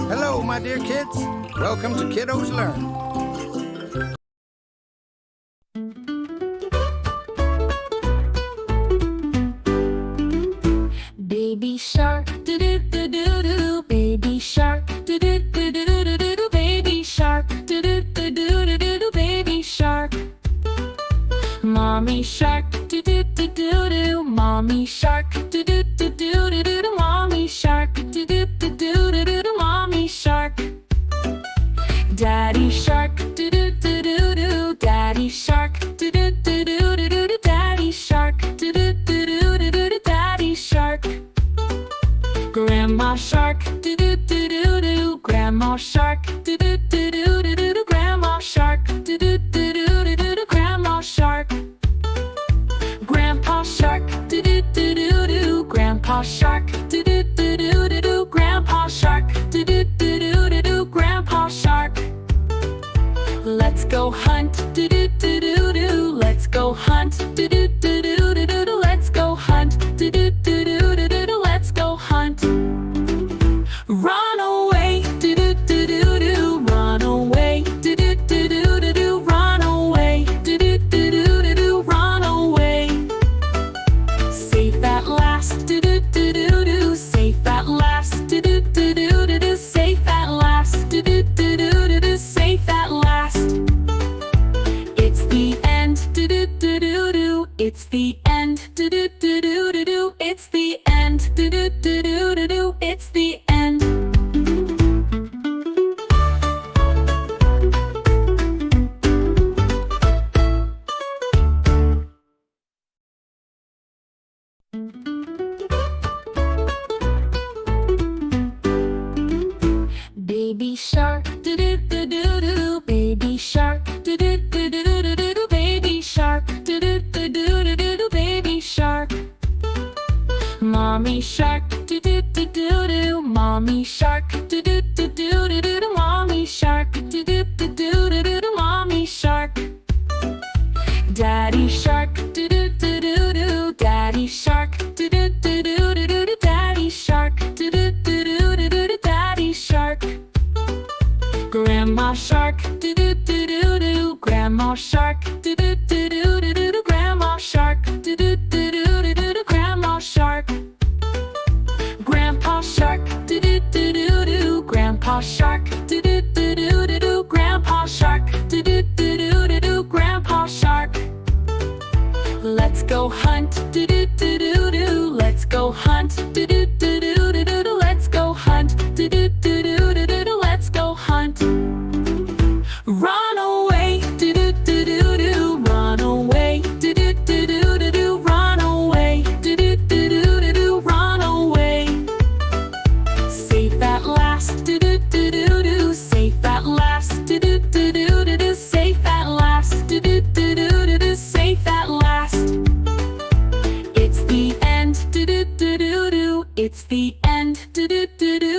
Hello, my dear kids. Welcome to Kiddos Learn. Baby shark, do do do do do. Baby shark, do do do do do do. Baby shark, do do do do do do. Baby shark. Mommy shark, do do do do do. Mommy shark, do do do do do do. Mommy shark, do do do do do do. Mommy shark. Daddy shark, do do do do do. Daddy shark, do do do do do do. Daddy shark, do do do do do do. Daddy shark. Grandma shark, do do do do do. Grandma shark, do do do do do do. Grandma shark, do do do do do do. Grandma shark. Grandpa shark, do do do do do. Grandpa shark, do do do do do do. Grandpa shark, do do do do do do. Grandpa shark. Let's go hunt, do do do do do. Let's go hunt, do do do do do do. Let's go hunt, do do do do do do. Let's go hunt. Run away, do do do do do. Run away, do do do do do do. Run away, do do do do do do. Run away. Safe at last, do do do do do. Safe at last, do do do do do do. Safe at last, do do do do do do. Safe at last. It's the end, do do do do do. It's the end, do do do do do do. It's the end, do do do do do do. It's the end. Baby shark, do do do do do. Baby shark, do do do do do do. Baby shark, do do do do do do. Baby shark. Mommy shark, do do do do do. Mommy shark, do do do do do do. Mommy shark, do do do do do do. Mommy shark. Daddy shark, do do do do do. Daddy shark, do do do do do do. Daddy shark, do do do do do do. Daddy shark. Grandma shark, do do do do do. Grandma shark, do do do do do do. Grandma shark, do do do do do do. Grandma shark. Grandpa shark, do do do do do. Grandpa shark, do do do do do do. Grandpa shark, do do do do do do. Grandpa shark. Let's go hunt, do do do do do. Let's go hunt, do do do do do do. Let's go hunt, do do do do do do. Let's go hunt. Run away, do do do do do. Run away, do do do do do do. Run away, do do do do do do. Run away. Safe at last, do do do do do. Safe at last, do do do do do do. Safe at last, do do do do do do. Safe at last. It's the end, do do do do do. It's the end, do do do do.